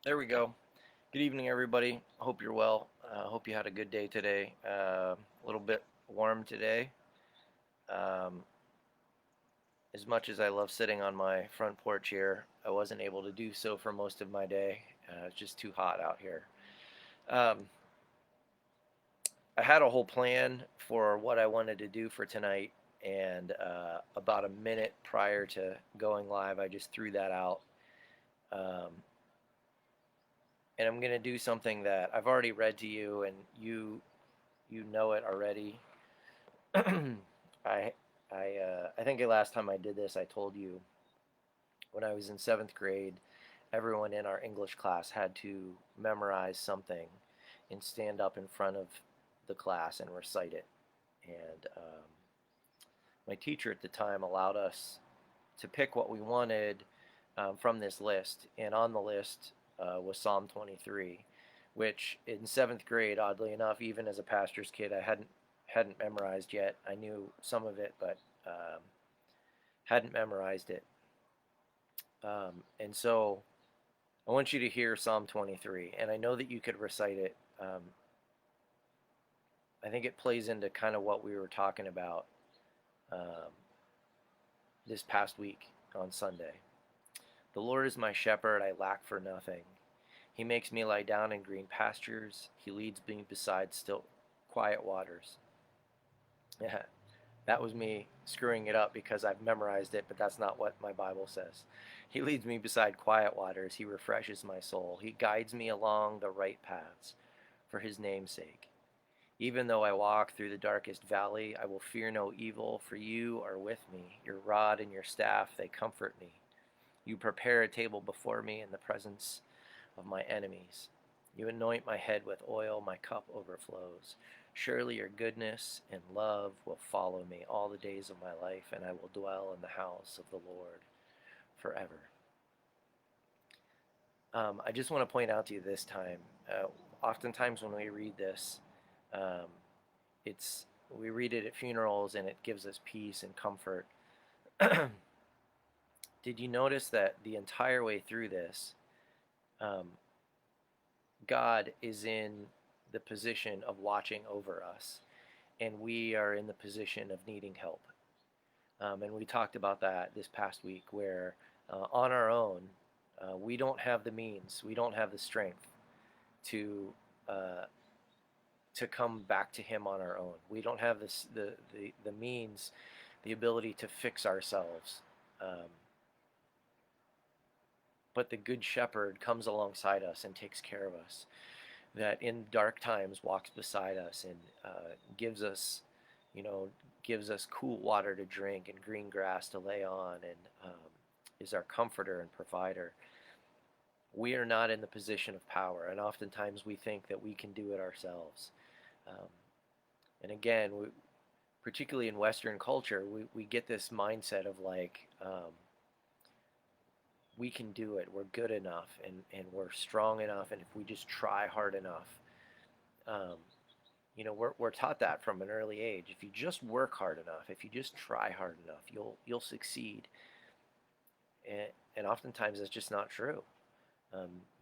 There we go. Good evening, everybody. Hope you're well. Hope you had a good day today. A little bit warm today. Um, as much as I love sitting on my front porch here, I wasn't able to do so for most of my day. It's just too hot out here. Um, I had a whole plan for what I wanted to do for tonight, and about a minute prior to going live, I just threw that out. Um, and I'm going to do something that I've already read to you, and you know it already. I I think the last time I did this, I told you when I was in seventh grade, everyone in our English class had to memorize something and stand up in front of the class and recite it. And my teacher at the time allowed us to pick what we wanted from this list, and on the list was Psalm 23, which in seventh grade, oddly enough, even as a pastor's kid, I hadn't memorized yet. I knew some of it, but hadn't memorized it. And so I want you to hear Psalm 23, and I know that you could recite it. I think it plays into kind of what we were talking about um, this past week on Sunday. The Lord is my shepherd, I lack for nothing. He makes me lie down in green pastures. He leads me beside still quiet waters. Yeah, that was me screwing it up because I've memorized it, but that's not what my Bible says. He leads me beside quiet waters. He refreshes my soul. He guides me along the right paths for his name's sake. Even though I walk through the darkest valley, I will fear no evil, for you are with me. Your rod and your staff, they comfort me. You prepare a table before me in the presence of my enemies. You anoint my head with oil, my cup overflows. Surely your goodness and love will follow me all the days of my life, and I will dwell in the house of the Lord forever. I just want to point out to you this time, oftentimes when we read this, um, it's we read it at funerals and it gives us peace and comfort. Did you notice that the entire way through this, um, God is in the position of watching over us, and we are in the position of needing help. And we talked about that this past week, where on our own, we don't have the means, we don't have the strength to uh, to come back to Him on our own. We don't have the means, the ability to fix ourselves. Um, but the Good Shepherd comes alongside us and takes care of us. That in dark times walks beside us and gives us, you know, gives us cool water to drink and green grass to lay on, and is our comforter and provider. We are not in the position of power, and oftentimes we think that we can do it ourselves. Um, and again, particularly in Western culture, we get this mindset of like, we can do it, we're good enough, and we're strong enough, and if we just try hard enough, um, we're taught that from an early age. If you just work hard enough, if you just try hard enough, you'll succeed. And oftentimes that's just not true.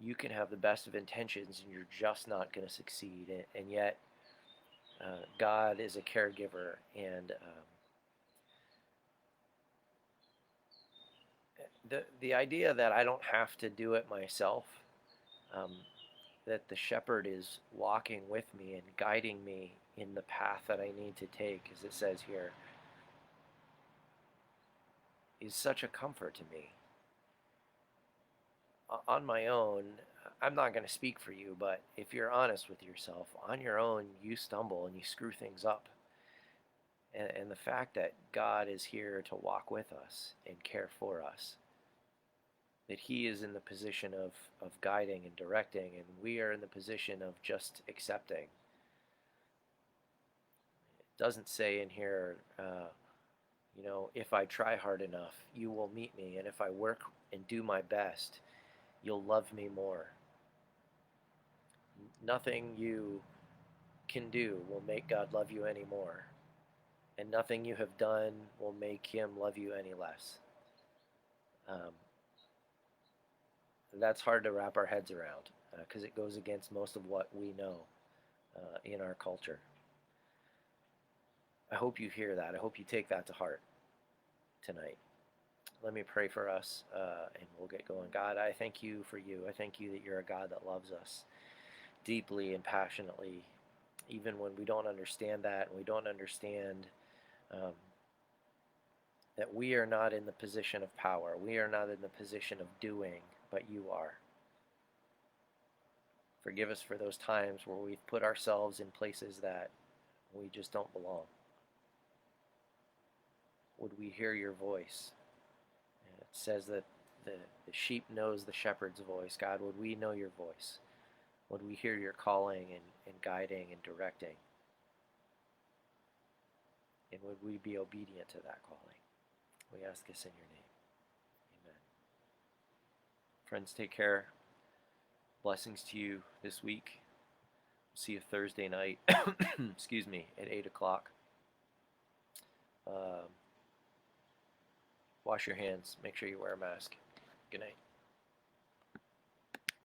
You can have the best of intentions and you're just not going to succeed. And yet, God is a caregiver, and the idea that I don't have to do it myself, um, that the shepherd is walking with me and guiding me in the path that I need to take, as it says here, is such a comfort to me. On my own, I'm not going to speak for you, but if you're honest with yourself, on your own, you stumble and you screw things up. And the fact that God is here to walk with us and care for us, that He is in the position of guiding and directing, and we are in the position of just accepting. It doesn't say in here, if I try hard enough, you will meet me, and if I work and do my best, you'll love me more. Nothing you can do will make God love you any more, and nothing you have done will make Him love you any less. Um, that's hard to wrap our heads around because it goes against most of what we know in our culture. I hope you hear that. I hope you take that to heart tonight. Let me pray for us and we'll get going. God, I thank you for you. I thank you that you're a God that loves us deeply and passionately, even when we don't understand that and we don't understand um, that we are not in the position of power. We are not in the position of doing, but you are. Forgive us for those times where we've put ourselves in places that we just don't belong. Would we hear your voice? It says that the sheep knows the shepherd's voice. God, would we know your voice? Would we hear your calling and guiding and directing? And would we be obedient to that calling? We ask this in your name. Amen. Friends, take care. Blessings to you this week. See you Thursday night, excuse me, at 8 o'clock. Wash your hands. Make sure you wear a mask. Good night.